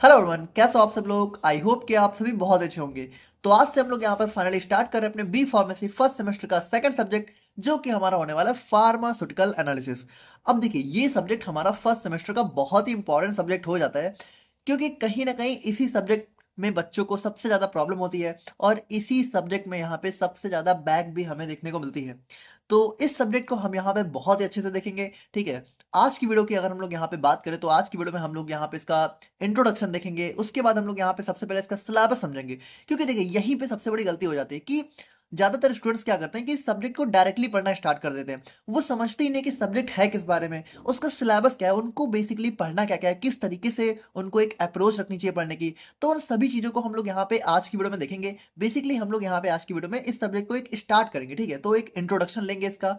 Hello everyone, कैसे हो आप सब लोग। आई होप कि आप सभी बहुत अच्छे होंगे। तो आज से हम लोग यहाँ पर फाइनली स्टार्ट कर रहे हैं अपने बी फार्मेसी फर्स्ट सेमेस्टर का सेकंड सब्जेक्ट, जो कि हमारा होने वाला है फार्मास्यूटिकल एनालिसिस। अब देखिए, ये सब्जेक्ट हमारा फर्स्ट सेमेस्टर का बहुत ही इंपॉर्टेंट सब्जेक्ट हो जाता है, क्योंकि कहीं ना कहीं इसी सब्जेक्ट में बच्चों को सबसे ज्यादा प्रॉब्लम होती है और इसी सब्जेक्ट में यहाँ पे सबसे ज्यादा बैक भी हमें देखने को मिलती है। तो इस सब्जेक्ट को हम यहाँ पे बहुत ही अच्छे से देखेंगे। ठीक है, आज की वीडियो की अगर हम लोग यहाँ पे बात करें तो आज की वीडियो में हम लोग यहाँ पे इसका इंट्रोडक्शन देखेंगे। उसके बाद हम लोग यहाँ पे सबसे पहले इसका सिलेबस समझेंगे, क्योंकि देखिए यहीं पे सबसे बड़ी गलती हो जाती है कि ज्यादातर स्टूडेंट्स क्या करते हैं कि सब्जेक्ट को डायरेक्टली पढ़ना स्टार्ट कर देते हैं। वो समझते ही नहीं कि सब्जेक्ट है किस बारे में, उसका सिलेबस क्या है, उनको बेसिकली पढ़ना क्या क्या है, किस तरीके से उनको एक अप्रोच रखनी चाहिए पढ़ने की। तो उन सभी चीजों को हम लोग यहाँ पे आज की वीडियो में देखेंगे। बेसिकली हम लोग यहाँ पे आज की वीडियो में इस सब्जेक्ट को एक स्टार्ट करेंगे। ठीक है, तो एक इंट्रोडक्शन लेंगे इसका।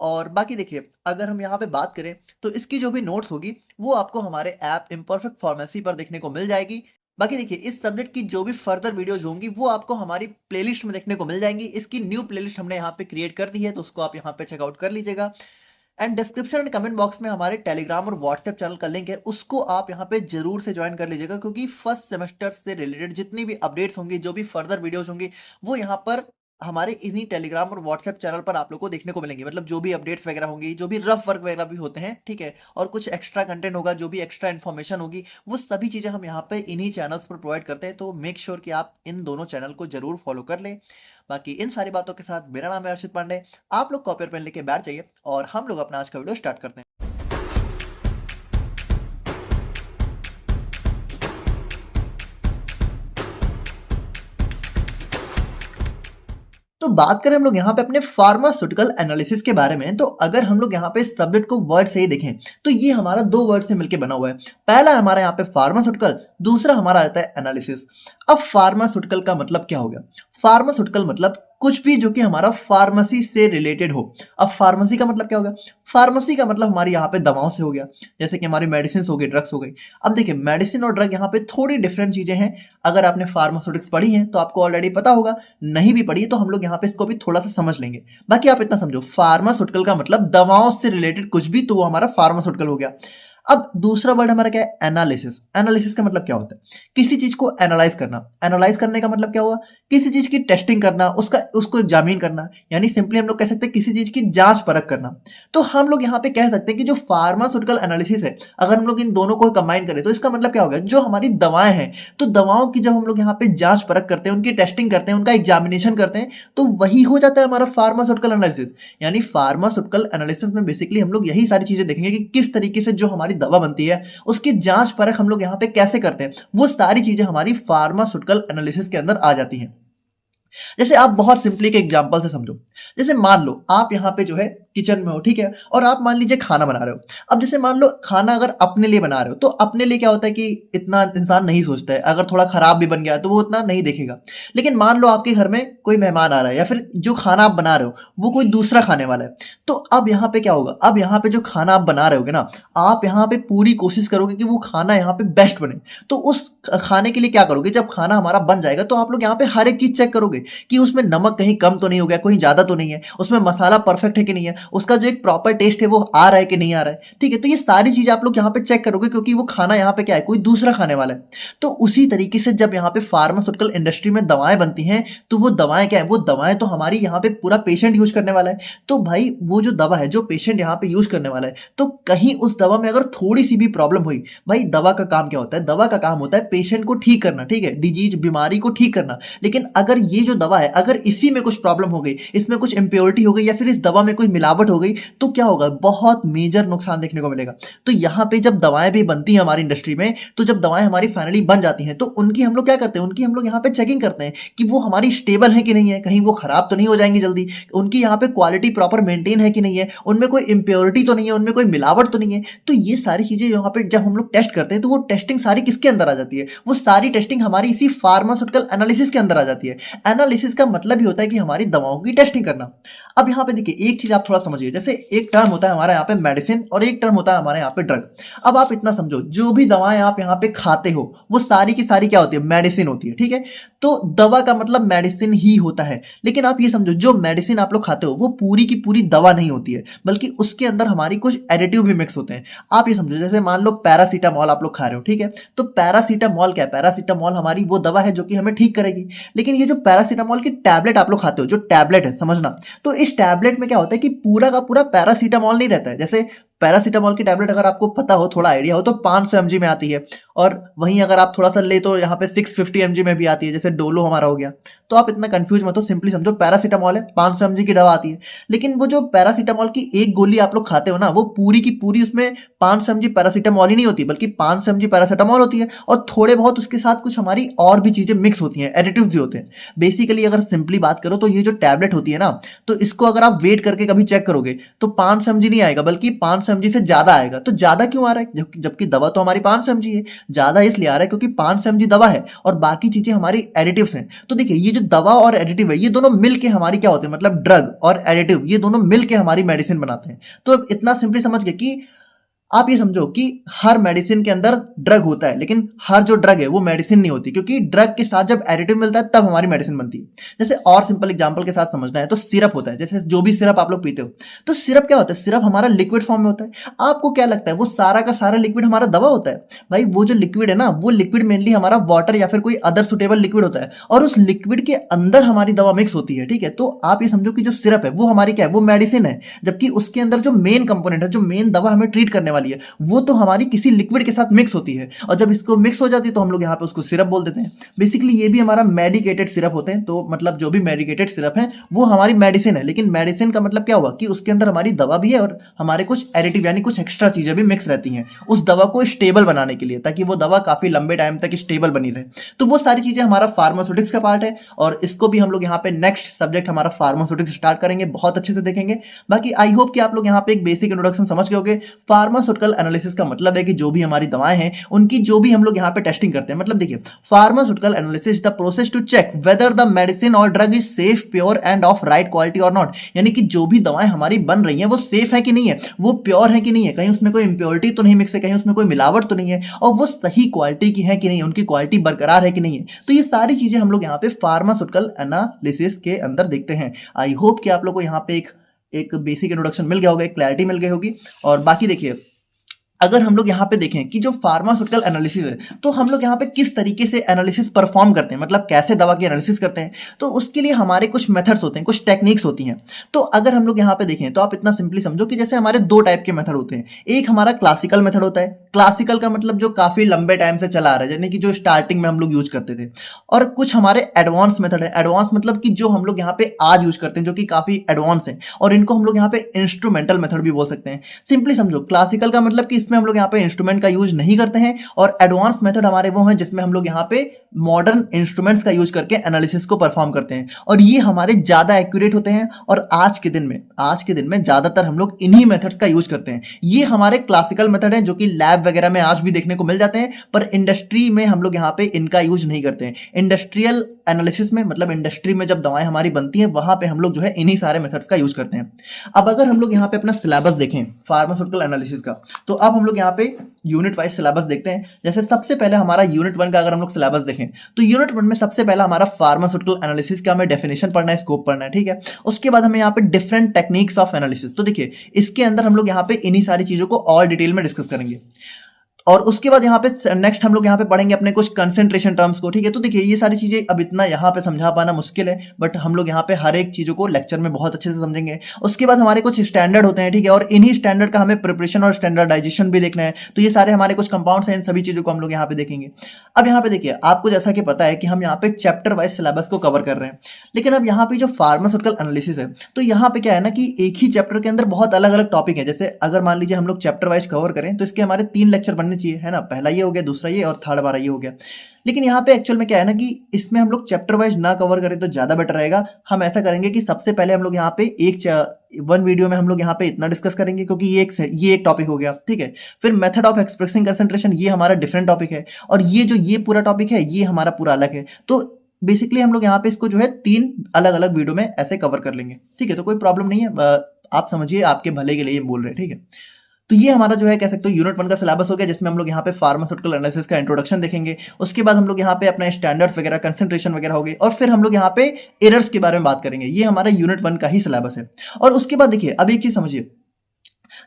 और बाकी देखिए, अगर हम यहाँ पे बात करें तो इसकी जो भी नोट्स होगी वो आपको हमारे ऐप इम्परफेक्ट फार्मेसी पर देखने को मिल जाएगी। बाकी देखिए, इस सब्जेक्ट की जो भी फर्दर वीडियोज होंगी वो आपको हमारी प्लेलिस्ट में देखने को मिल जाएंगी। इसकी न्यू प्लेलिस्ट हमने यहाँ पे क्रिएट कर दी है, तो उसको आप यहाँ पे चेकआउट कर लीजिएगा। And description and comment box में हमारे टेलीग्राम और व्हाट्सएप चैनल का लिंक है, उसको आप यहाँ पे जरूर से ज्वाइन कर लीजिएगा, क्योंकि फर्स्ट सेमेस्टर से रिलेटेड जितनी भी अपडेट्स होंगी, जो भी फर्दर वीडियोस होंगी, वो यहाँ पर हमारे इन्हीं टेलीग्राम और व्हाट्सएप चैनल पर आप लोग को देखने को मिलेंगे। मतलब जो भी अपडेट्स वगैरह होंगी, जो भी रफ वर्क वगैरह भी होते हैं, ठीक है, और कुछ एक्स्ट्रा कंटेंट होगा, जो भी एक्स्ट्रा इन्फॉर्मेशन होगी, वो सभी चीजें हम यहाँ पे इन्हीं चैनल्स पर प्रोवाइड करते हैं। तो मेक श्योर कि आप इन दोनों चैनल को जरूर फॉलो कर लें। बाकी इन सारी बातों के साथ मेरा नाम है अर्षित पांडे। आप लोग कॉपी और पेन लेके बैठ जाइए और हम लोग अपना आज का वीडियो स्टार्ट करते हैं। तो बात करें हम लोग यहाँ पे अपने फार्मास्यूटिकल एनालिसिस के बारे में, तो अगर हम लोग यहाँ पे सब्जेक्ट को वर्ड से ही देखें तो ये हमारा दो वर्ड से मिलकर बना हुआ है। पहला हमारा यहाँ पे फार्मास्यूटिकल, दूसरा हमारा आता है एनालिसिस। अब फार्मास्यूटिकल का मतलब क्या हो गया? फार्मास्यूटिकल मतलब कुछ भी जो कि हमारा फार्मेसी से रिलेटेड हो। अब फार्मेसी का मतलब क्या हो गया? फार्मेसी का मतलब हमारी यहाँ पे दवाओं से हो गया, जैसे कि हमारी मेडिसिन हो गई, ड्रग्स हो गई। अब देखिए, मेडिसिन और ड्रग यहाँ पे थोड़ी डिफरेंट चीजें हैं। अगर आपने फार्मास्यूटिक्स पढ़ी है तो आपको ऑलरेडी पता होगा, नहीं भी पढ़ी तो हम लोग यहाँ पे इसको भी थोड़ा सा समझ लेंगे। बाकी आप इतना समझो, फार्मास्यूटिकल का मतलब दवाओं से रिलेटेड कुछ भी, तो वो हमारा फार्मास्यूटिकल हो गया। अब दूसरा वर्ड हमारा क्या है? एनालिसिस। एनालिसिस का मतलब क्या होता है? किसी चीज को एनालाइज करना। एनालाइज करने का मतलब क्या हुआ? किसी चीज की टेस्टिंग करना, उसको एग्जामिन करना, यानी सिंपली हम लोग कह सकते हैं किसी चीज की जांच परख करना। तो हम लोग यहाँ पे कह सकते हैं कि जो फार्मास्यूटिकल एनालिसिस है, अगर हम लोग इन दोनों को कंबाइन करें तो इसका मतलब क्या होगा? जो हमारी दवाएं हैं, तो दवाओं की जब हम लोग यहाँ पे जांच परख करते हैं, उनकी टेस्टिंग करते हैं, उनका एग्जामिनेशन करते हैं, तो वही हो जाता है हमारा फार्मास्यूटिकल एनालिसिस। यानी फार्मास्यूटिकल एनालिसिस में बेसिकली हम लोग यही सारी चीजें देखेंगे कि किस तरीके से जो हमारी दवा बनती है उसकी जांच परख हम लोग यहां पे कैसे करते हैं। वो सारी चीजें हमारी फार्मास्यूटिकल एनालिसिस के अंदर आ जाती हैं। जैसे आप बहुत सिंपली के एग्जांपल से समझो। जैसे मान लो आप यहाँ पे जो है किचन में हो, ठीक है, और आप मान लीजिए खाना बना रहे हो। अब जैसे मान लो खाना अगर अपने लिए बना रहे हो, तो अपने लिए क्या होता है कि इतना इंसान नहीं सोचता है, अगर थोड़ा खराब भी बन गया तो वो उतना नहीं देखेगा। लेकिन मान लो आपके घर में कोई मेहमान आ रहा है, या फिर जो खाना आप बना रहे हो वो कोई दूसरा खाने वाला है, तो अब यहाँ पे क्या होगा? अब यहाँ पे जो खाना आप बना रहे होगे ना, आप यहाँ पे पूरी कोशिश करोगे कि वो खाना यहाँ पे बेस्ट बने। तो उस खाने के लिए क्या करोगे? जब खाना हमारा बन जाएगा तो आप लोग यहाँ पे हर एक चीज चेक करोगे कि उसमें नमक कहीं कम तो नहीं हो गया, कहीं ज्यादा तो नहीं है, उसमें मसाला परफेक्ट है कि नहीं है, उसका जो एक प्रॉपर टेस्ट है वो आ रहा है कि नहीं आ रहा है। ठीक है, तो ये सारी चीज आप लोग यहाँ पे चेक करोगे, क्योंकि वो खाना यहाँ पे क्या है? कोई दूसरा खाने वाला है। तो उसी तरीके से जब यहाँ पे फार्मास्यूटिकल इंडस्ट्री में दवाएं बनती हैं, तो वो दवाएं क्या है? वो दवाएं तो हमारी यहाँ पे पूरा पेशेंट यूज करने वाला है। तो भाई वो जो दवा है, जो पेशेंट यहाँ पे यूज करने वाला है, तो कहीं उस दवा में अगर थोड़ी सी भी प्रॉब्लम हुई, भाई दवा का काम क्या होता है? दवा का काम होता है पेशेंट को ठीक करना, ठीक है, डिजीज बीमारी को ठीक करना। लेकिन अगर ये जो दवा है, अगर इसी में कुछ प्रॉब्लम हो गई, इसमें कुछ इंप्योरिटी हो गई, या फिर इस दवा में कोई मिलावट हो गई, तो क्या होगा? बहुत मेजर नुकसान देखने को मिलेगा। तो यहाँ पे जब दवाएं भी बनती हैं हमारी इंडस्ट्री में, तो जब दवाएं हमारी फाइनली बन जाती हैं, तो उनकी हम लोग क्या करते हैं? उनकी हम लोग यहाँ पे चेकिंग करते हैं कि वो हमारी स्टेबल है कि नहीं है, कहीं वो खराब तो नहीं हो जाएंगी जल्दी, उनकी यहाँ पे क्वालिटी प्रॉपर मेंटेन है कि नहीं है, उनमें कोई इंप्योरिटी तो नहीं है, उनमें कोई मिलावट तो नहीं है। तो ये सारी चीजें यहाँ पे जब हम लोग टेस्ट करते हैं, तो वो टेस्टिंग सारी किसके अंदर आ जाती है? वो सारी टेस्टिंग हमारी इसी फार्मास्यूटिकल एनालिसिस के अंदर आ जाती है। एनालिसिस का मतलब ही होता है कि हमारी दवाओं की टेस्टिंग करना। अब यहाँ पे देखिए एक चीज आप थोड़ा समझिए, जैसे एक टर्म होता है हमारा यहाँ पे मेडिसिन और एक टर्म होता है हमारे यहाँ पे ड्रग। अब आप इतना समझो, जो भी दवाएं आप यहाँ पे खाते हो वो सारी की सारी क्या होती है, मेडिसिन होती है, ठीक है। तो दवा का मतलब मेडिसिन ही होता है, लेकिन आप ये समझो जो मेडिसिन आप लोग खाते हो वो पूरी की पूरी दवा नहीं होती है, बल्कि उसके अंदर हमारी कुछ एडिटिव भी मिक्स होते हैं। आप ये समझो, जैसे मान लो पैरासीटामॉल आप लोग खा रहे हो, ठीक है। तो पैरासीटामॉल क्या है, पैरासीटामॉल हमारी वो दवा है जो कि हमें ठीक करेगी। लेकिन ये जो पैरासीटामॉल की टैबलेट आप लोग खाते हो, जो टैबलेट है समझना, तो इस टैबलेट में क्या होता है कि पूरा का पूरा पैरासीटामॉल नहीं रहता है। जैसे पैरासीटामॉल की टैबलेट अगर आपको पता हो, थोड़ा आइडिया हो, तो 500 mg में आती है, और वहीं अगर आप थोड़ा सा ले तो यहाँ पे 650 mg में भी आती है, जैसे डोलो हमारा हो गया। तो आप इतना कंफ्यूज मत हो, सिंपली समझो पैरासीटामॉल है, 500 mg की दवा आती है। लेकिन वो जो पैरासीटामॉल की एक गोली आप लोग खाते हो ना, वो पूरी की पूरी उसमें 500 mg पैरासीटामॉल ही नहीं होती, बल्कि 500 mg पैरासीटामॉल होती है, और थोड़े बहुत उसके साथ कुछ हमारी और भी चीजें मिक्स होती हैं, एडिटिव भी होते हैं। बेसिकली अगर सिंपली बात करो तो ये जो टैबलेट होती है ना, तो इसको अगर आप वेट करके कभी चेक करोगे तो 500 mg नहीं आएगा, बल्कि 500 mg से ज्यादा आएगा। तो ज्यादा क्यों आ रहा है, जबकि दवा तो हमारी 500 mg है। ज्यादा इसलिए आ रहा है क्योंकि 500 mg दवा है और बाकी चीजें हमारी एडिटिव्स हैं। तो देखिए ये जो दवा और एडिटिव है, ये दोनों मिलके हमारी क्या होते हैं, मतलब ड्रग और एडिटिव ये दोनों मिलके हमारी मेडिसिन बनाते हैं। तो अब इतना सिंपली समझ गए कि आप ये समझो कि हर मेडिसिन के अंदर ड्रग होता है, लेकिन हर जो ड्रग है वो मेडिसिन नहीं होती, क्योंकि ड्रग के साथ जब एडिटिव मिलता है तब हमारी मेडिसिन बनती है। जैसे और सिंपल एग्जांपल के साथ समझना है तो सिरप होता है, जैसे जो भी सिरप आप लोग पीते हो, तो सिरप क्या होता है, सिरप हमारा लिक्विड फॉर्म में होता है। आपको क्या लगता है वो सारा का सारा लिक्विड हमारा दवा होता है? भाई वो जो लिक्विड है ना, वो लिक्विड मेनली हमारा वाटर या फिर कोई अदर सुटेबल लिक्विड होता है, और उस लिक्विड के अंदर हमारी दवा मिक्स होती है, ठीक है। तो आप ये समझो कि जो सिरप है वो हमारी क्या है, वो मेडिसिन है, जबकि उसके अंदर जो मेन कंपोनेंट है, जो मेन दवा हमें ट्रीट करने वाली है, वो तो हमारी किसी लिक्विड के साथ मिक्स होती है, और जब इसको मिक्स हो जाती है तो हम लोग यहाँ पे उसको सिरप बोल देते हैं। बेसिकली ये भी हमारा मेडिकेटेड सिरप होते हैं। तो मतलब जो भी मेडिकेटेड सिरप है वो हमारी मेडिसिन है, लेकिन मेडिसिन का मतलब क्या हुआ कि उसके अंदर हमारी दवा भी है और हमारे कुछ एडिटिव यानी कुछ एक्स्ट्रा चीजें भी मिक्स रहती हैं उस दवा को स्टेबल बनाने के लिए, ताकि वो दवा काफी लंबे टाइम तक स्टेबल बनी रहे। तो वो सारी चीजें हमारा फार्मास्यूटिक्स का पार्ट है, और इसको भी हम लोग यहाँ पे नेक्स्ट सब्जेक्ट हमारा फार्मास्यूटिक्स स्टार्ट करेंगे, बहुत अच्छे से देखेंगे। बाकी आई होप कि आप लोग यहाँ पे एक बेसिक इंट्रोडक्शन समझ गए होंगे। फार्मास्यूटिकल एनालिसिस का मतलब है कि जो भी हमारी दवाएं हैं उनकी जो भी हम लोग यहाँ पे टेस्टिंग करते हैं, मतलब देखिए pharmaceutical analysis is the process to check whether the medicine और drug is safe, pure and of right quality और नॉट। यानी कि जो भी दवाएं हमारी बन रही हैं वो सेफ है कि नहीं है, वो प्योर है कि नहीं है, कहीं उसमें कोई इंप्योरिटी तो नहीं मिक्स है, कहीं उसमें कोई मिलावट तो नहीं है, और वो सही क्वालिटी की है कि नहीं, उनकी क्वालिटी बरकरार है कि नहीं है। तो ये सारी चीजें हम लोग यहाँ पे फार्मास्यूटिकल एनालिसिस के अंदर देखते हैं। आई होप कि आप लोग को यहाँ पे एक बेसिक इंट्रोडक्शन मिल गया होगा, एक क्लैरिटी मिल गई होगी। और बाकी देखिए अगर हम लोग यहाँ पे देखें कि जो फार्मास्यूटिकल एनालिसिस है, तो हम लोग यहाँ पे किस तरीके से एनालिसिस परफॉर्म करते हैं, मतलब कैसे दवा की एनालिसिस करते हैं, तो उसके लिए हमारे कुछ मेथड्स होते हैं, कुछ टेक्निक्स होती हैं। तो अगर हम लोग यहाँ पे देखें तो आप इतना सिंपली समझो कि जैसे हमारे दो टाइप के मेथड होते हैं। एक हमारा क्लासिकल मेथड होता है, क्लासिकल का मतलब जो काफी लंबे टाइम से चला आ रहा है, यानी कि जो स्टार्टिंग में हम लोग यूज करते थे। और कुछ हमारे एडवांस मेथड है, एडवांस मतलब कि जो हम लोग यहाँ पे आज यूज करते हैं, जो कि काफी एडवांस है, और इनको हम लोग यहाँ पे इंस्ट्रूमेंटल मेथड भी बोल सकते हैं। सिंपली समझो क्लासिकल का मतलब कि इसमें हम लोग यहाँ पे इंस्ट्रूमेंट का यूज नहीं करते हैं, और एडवांस मेथड हमारे वो हैं जिसमें हम लोग यहाँ पे मॉडर्न इंस्ट्रूमेंट्स का यूज करके एनालिसिस को परफॉर्म करते हैं, और ये हमारे ज्यादा एक्यूरेट होते हैं। और आज के दिन में ज्यादातर हम लोग इन्हीं मेथड्स का यूज करते हैं। ये हमारे क्लासिकल मेथड हैं जो कि लैब वगैरह में आज भी देखने को मिल जाते हैं, पर इंडस्ट्री में हम लोग यहाँ पे इनका यूज नहीं करते हैं। इंडस्ट्रियल एनालिसिस में, मतलब इंडस्ट्री में जब दवाएं हमारी बनती हैं वहां पे हम लोग जो है इन्हीं सारे मेथड्स का यूज करते हैं। अब अगर हम लोग यहाँ पे अपना सिलेबस देखें फार्मास्यूटिकल एनालिसिस का, तो अब हम लोग यहाँ पे यूनिट वाइज सिलेबस देखते हैं। जैसे सबसे पहले हमारा यूनिट 1 का अगर हम लोग सिलेबस देखें, तो यूनिट 1 में सबसे पहला हमारा फार्मास्यूटिकल एनालिसिस का हमें डेफिनेशन पढ़ना है, स्कोप पढ़ना है, ठीक है। उसके बाद हमें यहाँ पे डिफरेंट टेक्निक्स ऑफ एनालिसिस, तो देखिए इसके अंदर हम लोग यहाँ पे इन्हीं सारी चीजों को और डिटेल में डिस्कस करेंगे। और उसके बाद यहाँ पे नेक्स्ट हम लोग यहाँ पे पढ़ेंगे अपने कुछ कंसेंट्रेशन टर्म्स को, ठीक है। तो देखिए ये सारी चीजें अब इतना यहाँ पे समझा पाना मुश्किल है, बट हम लोग यहाँ पे हर एक चीजों को लेक्चर में बहुत अच्छे से समझेंगे। उसके बाद हमारे कुछ स्टैंडर्ड होते हैं, ठीक है, और इन्हीं स्टैंडर्ड का हमें प्रिपरेशन और स्टैंडर्डाइजेशन भी देखना है। तो ये सारे हमारे कुछ कंपाउंड्स हैं, इन सभी चीजों को हम लोग यहाँ पे देखेंगे। अब यहाँ पे देखिए आपको जैसा कि पता है कि हम यहाँ पे चैप्टर वाइज सिलेबस को कवर कर रहे हैं, लेकिन अब यहाँ पे जो फार्मास्यूटिकल एनालिसिस है, तो यहाँ पे क्या है ना कि एक ही चैप्टर के अंदर बहुत अलग अलग टॉपिक है। जैसे अगर मान लीजिए हम लोग चैप्टर वाइज कवर करें तो इसके हमारे 3 लेक्चर बनने चाहिए, है ना। पहला ये हो गया, दूसरा ये, और थर्ड हमारा ये हो गया। लेकिन यहाँ पे एक्चुअल में क्या है ना कि इसमें हम लोग चैप्टर वाइज ना कवर करें तो ज्यादा बेटर रहेगा। हम ऐसा करेंगे कि सबसे पहले हम लोग यहाँ पे वन वीडियो में हम लोग यहाँ पे इतना डिस्कस करेंगे, क्योंकि ये एक टॉपिक हो गया, ठीक है। फिर मेथड ऑफ एक्सप्रेसिंग कंसंट्रेशन, ये हमारा डिफरेंट टॉपिक है, और ये जो ये पूरा टॉपिक है ये हमारा पूरा अलग है। तो बेसिकली हम लोग यहाँ पे इसको जो है 3 अलग-अलग वीडियो में ऐसे कवर कर लेंगे, ठीक है? तो कोई प्रॉब्लम नहीं है, आप समझिए आपके भले के लिए ये बोल रहे हैं, ठीक है? तो ये हमारा जो है कह सकते हो यूनिट 1 का सिलेबस हो गया, जिसमें हम लोग यहाँ पे फार्मास्यूटिकल एनालिसिस का इंट्रोडक्शन देखेंगे। उसके बाद हम लोग यहाँ पे अपना स्टैंडर्ड्स वगैरह, कंसंट्रेशन वगैरह हो गए, और फिर हम लोग यहाँ पे एरर्स के बारे में बात करेंगे। ये हमारा यूनिट 1 का ही सिलेबस है। और उसके बाद देखिए, अब एक चीज समझिए,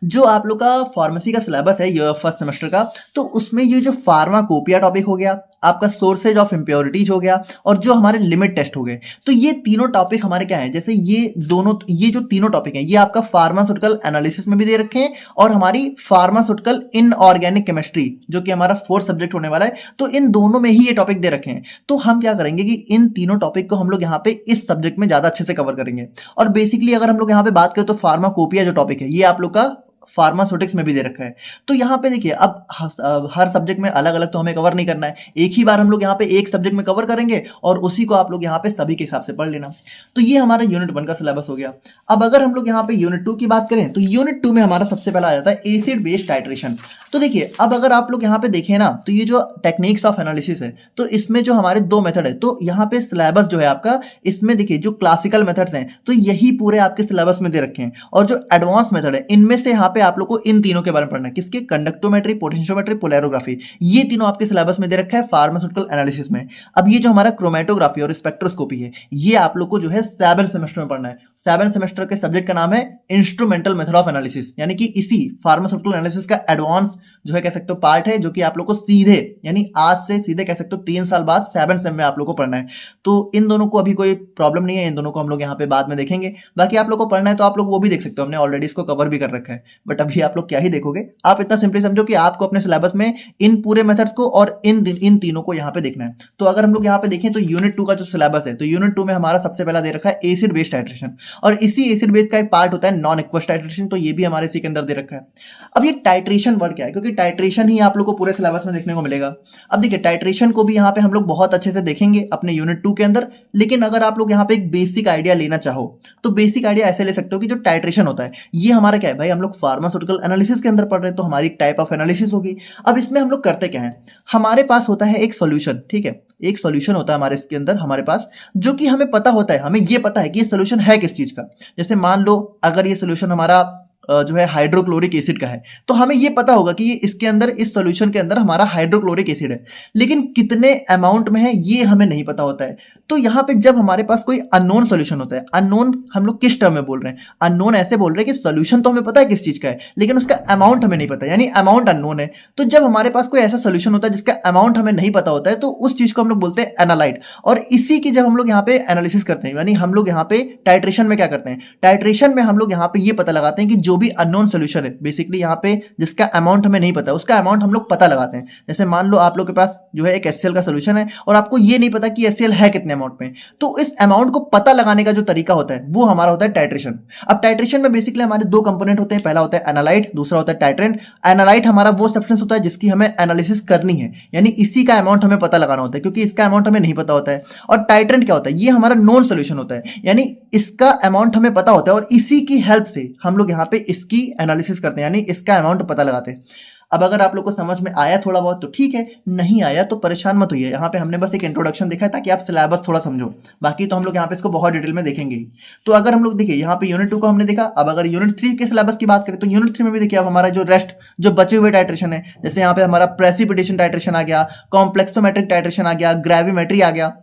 जो आप लोग का फार्मेसी का सिलेबस है ये फर्स्ट सेमेस्टर का, तो उसमें ये जो फार्माकोपिया टॉपिक हो गया, आपका सोर्सेज ऑफ इम्प्योरिटीज हो गया, और जो हमारे लिमिट टेस्ट हो गए, तो ये तीनों टॉपिक हमारे क्या है, जैसे ये जो तीनों टॉपिक हैं, ये आपका फार्मास्यूटिकल एनालिसिस में भी दे रखे हैं, और हमारी फार्मास्यूटिकल इनऑर्गेनिक केमिस्ट्री जो कि हमारा 4th सब्जेक्ट होने वाला है, तो इन दोनों में ही ये टॉपिक दे रखे हैं। तो हम क्या करेंगे कि इन तीनों टॉपिक को हम लोग यहाँ पे इस सब्जेक्ट में ज्यादा अच्छे से कवर करेंगे। और बेसिकली अगर हम लोग यहाँ पे बात करें तो फार्माकोपिया जो टॉपिक है, ये आप लोग का फार्मास्यूटिक्स में भी दे रखा है। तो यहाँ पे देखिए, अब हर सब्जेक्ट में अलग अलग तो हमें कवर नहीं करना है, एक ही बार हम लोग यहाँ पे एक सब्जेक्ट में कवर करेंगे, और उसी को आप लोग यहाँ पे सभी के हिसाब से पढ़ लेना। तो ये हमारा यूनिट 1 का सिलेबस हो गया। अब अगर हम लोग यहाँ पे यूनिट 2 की बात करें, तो यूनिट 2 में हमारा सबसे पहला आ जाता है एसिड बेस टाइट्रेशन। तो देखिए, अब अगर आप लोग यहाँ पे देखें ना, तो ये जो टेक्निक्स ऑफ एनालिसिस है, तो इसमें जो हमारे 2 मेथड है, तो यहाँ पे सिलेबस जो है आपका, इसमें देखिए जो क्लासिकल मेथड्स हैं, तो यही पूरे आपके सिलेबस में दे रखे हैं, और जो एडवांस मेथड है, इनमें से यहाँ पे आप लोग को इन तीनों के बारे में पढ़ना है। किसके? कंडक्टोमेट्री, पोटेंशियोमेट्री, पोलैरोग्राफी, ये तीनों आपके सिलेबस में दे रखा है फार्मास्यूटिकल एनालिसिस में। अब ये जो हमारा क्रोमेटोग्राफी और स्पेक्ट्रोस्कोपी है, ये आप लोग को जो है 7 सेमेस्टर में पढ़ना है। 7 सेमेस्टर के सब्जेक्ट का नाम है इंस्ट्रूमेंटल मेथड ऑफ एनालिसिस, यानी कि इसी फार्मास्यूटिकल एनालिसिस का एडवांस जो है कह सकते हो पार्ट है, जो कि आप लोग को सीधे, यानी आज से सीधे कह सकते हो 3 साल बाद 7 सेम में आप लोग को पढ़ना है। तो इन दोनों को अभी कोई प्रॉब्लम नहीं है, इन दोनों को हम लोग यहाँ पे बाद में देखेंगे। बाकी आप लोग को पढ़ना है तो आप लोग वो भी देख सकते हो, हमने ऑलरेडी इसको कवर भी कर रखा है। बट अभी आप लोग क्या ही देखोगे, आप इतना सिंपली समझो कि आपको अपने सिलेबस में इन पूरे मेथड्स को और इन तीनों को यहाँ पे देखना है। तो अगर हम लोग यहाँ पे देखें तो यूनिट 2 का जो सिलेबस है, तो यूनिट 2 में हमारा सबसे पहला दे रखा है एसिड बेस टाइट्रेशन, और इसी एसिड बेस का एक पार्ट होता है नॉन एक्वस टाइट्रेशन, तो ये भी हमारे इसी के अंदर दे रखा है। अब ये टाइट्रेशन वर्ड क्या है, क्योंकि टाइट्रेशन ही आप लोग को पूरे सिलेबस में देखने को मिलेगा। अब देखिए, टाइट्रेशन को भी यहाँ पे हम लोग बहुत अच्छे से देखेंगे अपने यूनिट 2 के अंदर, लेकिन अगर आप लोग यहाँ पे एक बेसिक आइडिया लेना चाहो, तो बेसिक आइडिया ऐसे ले सकते हो कि जो टाइट्रेशन होता है, ये हमारा क्या है भाई, हम लोग फार्मास्यूटिकल एनालिसिस के अंदर पढ़ रहे हैं, तो हमारी टाइप ऑफ एनालिसिस होगी। अब इसमें हम लोग करते क्या है, हमारे पास होता है एक सॉल्यूशन, ठीक है, एक सॉल्यूशन होता है हमारे इसके अंदर हमारे पास, जो कि हमें पता होता है, हमें ये पता है कि ये सॉल्यूशन है किस चीज का। जैसे मान लो अगर ये सॉल्यूशन हमारा जो है हाइड्रोक्लोरिक एसिड का है, तो हमें ये पता होगा कि ये इसके अंदर, इस सॉल्यूशन के अंदर हमारा हाइड्रोक्लोरिक एसिड है, लेकिन कितने अमाउंट में है ये हमें नहीं पता होता है। तो यहाँ पे जब हमारे पास कोई अननोन सॉल्यूशन होता है, अननोन हम लोग किस टर्म में बोल रहे हैं, अननोन ऐसे बोल रहे हैं कि सॉल्यूशन तो हमें पता है किस चीज का है, लेकिन उसका अमाउंट हमें नहीं पता, यानी अमाउंट अननोन है। तो जब हमारे पास कोई ऐसा सॉल्यूशन होता है जिसका अमाउंट हमें नहीं पता होता है, तो उस चीज को हम लोग बोलते हैं एनालाइट। और इसी की जब हम लोग यहाँ पे एनालिसिस करते हैं, यानी हम लोग यहाँ पे टाइट्रेशन में क्या करते हैं, टाइट्रेशन में हम लोग यहाँ पे ये पता लगाते हैं कि जो भी अननोन सॉल्यूशन है, बेसिकली यहाँ पे जिसका अमाउंट हमें नहीं पता, उसका अमाउंट हम लोग पता लगाते हैं। जैसे मान लो आप लोग के पास जो है एक HCl का सॉल्यूशन है, और आपको ये नहीं पता कि HCl है कितने अमाउंट में, तो इस अमाउंट को पता लगाने का जो तरीका होता है वो हमारा होता है टाइट्रेशन। अब टाइट्रेशन में बेसिकली हमारे 2 कंपोनेंट होते हैं, पहला होता है एनालाइट, दूसरा होता है टाइट्रेंट। एनालाइट हमारा वो सब्सटेंस होता है जिसकी हमें एनालिसिस करनी है, यानी इसी का अमाउंट हमें पता लगाना होता है, क्योंकि इसका अमाउंट हमें नहीं पता होता है। और टाइट्रेंट क्या होता है, ये हमारा नॉन सॉल्यूशन होता है, यानी इसका अमाउंट हमें पता होता है, और इसी की हेल्प से हम लोग यहाँ पे इसकी एनालिसिस करते हैं, यानी इसका अमाउंट पता लगाते हैं। अब अगर आप लोग को समझ में आया थोड़ा बहुत तो ठीक है, नहीं आया तो परेशान मत होइए, यहाँ पे हमने बस एक इंट्रोडक्शन देखा है ताकि आप सिलेबस थोड़ा समझो, बाकी तो हम लोग यहाँ पे इसको बहुत डिटेल में देखेंगे ही। तो अगर हम लोग देखिए यहाँ पे यूनिट 2 को हमने देखा, अब अगर यूनिट 3 के सिलेबस की बात करें तो यूनिट 3 में भी देखिए अब हमारा जो रेस्ट जो बचे हुए टाइट्रेशन है, जैसे यहाँ पे हमारा प्रेसिपिटेशन टाइट्रेशन आ गया, कॉम्प्लेक्सोमेट्रिक टाइट्रेशन आ गया, ग्रेविमेट्री आ गया।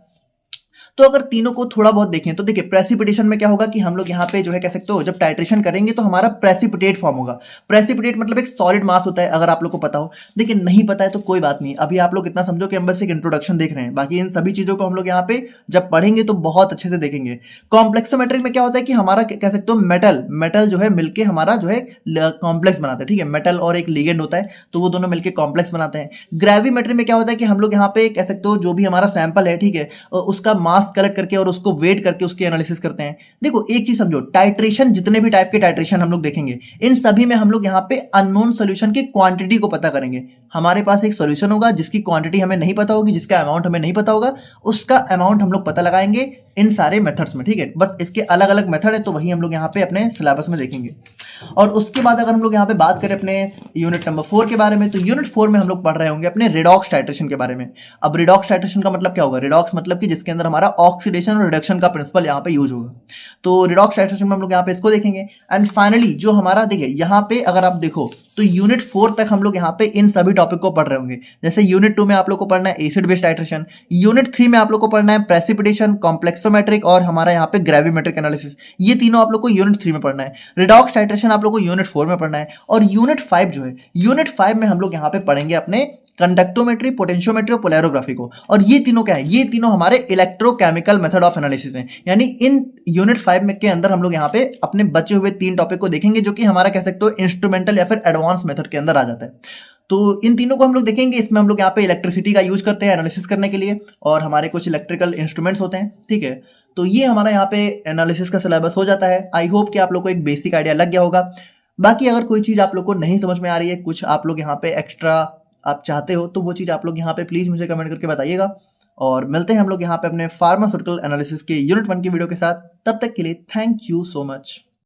तो अगर तीनों को थोड़ा बहुत देखें तो देखिए प्रेसिपिटेशन में क्या होगा कि हम लोग यहाँ पे जो है कह सकते हो जब टाइट्रेशन करेंगे तो हमारा प्रेसिपिटेट फॉर्म होगा। प्रेसिपिटेट मतलब एक सॉलिड मास होता है, अगर आप लोग को पता हो, लेकिन नहीं पता है तो कोई बात नहीं, अभी आप लोग इतना समझो कि हम बस एक इंट्रोडक्शन देख रहे हैं, बाकी इन सभी चीजों को हम लोग यहाँ पे जब पढ़ेंगे तो बहुत अच्छे से देखेंगे। कॉम्प्लेक्सोमेट्रिक में क्या होता है कि हमारा कह सकते हो मेटल जो है मिलके हमारा जो है कॉम्प्लेक्स बनाते हैं, ठीक है, मेटल और एक लिगेंड होता है तो वो दोनों मिलकर कॉम्प्लेक्स बनाते हैं। ग्रेविमेट्री में क्या होता है कि हम लोग यहाँ पे कह सकते हो जो भी हमारा सैंपल है, ठीक है, उसका मास कलेक्ट करके और उसको वेट करके उसकी एनालिसिस करते हैं। देखो एक चीज समझो, टाइट्रेशन जितने भी टाइप के टाइट्रेशन हम लोग देखेंगे, इन सभी में हम लोग यहाँ पे अननोन सॉल्यूशन की क्वांटिटी को पता करेंगे। हमारे पास एक सॉल्यूशन होगा जिसकी क्वांटिटी हमें नहीं पता होगी, जिसका अमाउंट हमें नहीं पता होगा, उसका अमाउंट हम लोग पता लगाएंगे, इन सारे मेथड्स में, ठीक है। बस इसके अलग अलग मेथड है, तो वही हम लोग यहाँ पे अपने सिलेबस में देखेंगे। और उसके बाद अगर हम लोग यहाँ पे बात करें अपने यूनिट नंबर 4 के बारे में, तो यूनिट 4 में हम लोग पढ़ रहे होंगे अपने रिडॉक्स टाइट्रेशन के बारे में। अब रिडॉक्स टाइट्रेशन का मतलब क्या होगा? रिडॉक्स मतलब कि जिसके अंदर हमारा ऑक्सीडेशन और रिडक्शन का प्रिंसिपल यहाँ पे यूज होगा। तो रिडॉक्स टाइट्रेशन में हम लोग यहाँ पे इसको देखेंगे। एंड फाइनली जो हमारा देखिए यहाँ पे अगर आप देखो तो यूनिट 4 तक हम लोग यहाँ पे इन सभी टॉपिक को पढ़ रहे होंगे। जैसे यूनिट 2 में आप लोग को पढ़ना है एसिड बेस टाइट्रेशन, यूनिट 3 में आप लोग को पढ़ना है प्रेसिपिटेशन, कॉम्प्लेक्सोमेट्रिक और हमारा यहाँ पे ग्रेविमेट्रिक एनालिसिस। ये तीनों आप लोग को यूनिट 3 में पढ़ना है। रिडॉक्स टाइट्रेशन आप लोग को यूनिट 4 में पढ़ना है। और यूनिट 5 जो है, यूनिट 5 में हम लोग यहाँ पे पढ़ेंगे अपने कंडक्टोमेट्री, पोटेंशियोमेट्री और पोलैरोग्राफी को। और ये तीनों क्या है? ये तीनों हमारे इलेक्ट्रोकेमिकल मेथड ऑफ एनालिसिस हैं। यानी इन यूनिट 5 में के अंदर हम लोग यहाँ पे अपने बचे हुए 3 टॉपिक को देखेंगे, जो कि हमारा कह सकते हो इंस्ट्रूमेंटल या फिर एडवांस मेथड के अंदर आ जाता है। तो इन तीनों को हम लोग देखेंगे। इसमें हम लोग यहाँ पे इलेक्ट्रिसिटी का यूज करते हैं एनालिसिस करने के लिए, और हमारे कुछ इलेक्ट्रिकल इंस्ट्रूमेंट्स होते हैं, ठीक है। तो ये हमारा यहाँ पे एनालिसिस का सिलेबस हो जाता है। आई होप कि आप लोग को एक बेसिक आइडिया लग गया होगा। बाकी अगर कोई चीज आप लोग को नहीं समझ में आ रही है, कुछ आप लोग यहाँ पे एक्स्ट्रा आप चाहते हो, तो वो चीज आप लोग यहाँ पे प्लीज मुझे कमेंट करके बताइएगा। और मिलते हैं हम लोग यहाँ पे अपने फार्मास्यूटिकल एनालिसिस के यूनिट 1 की वीडियो के साथ। तब तक के लिए थैंक यू सो मच।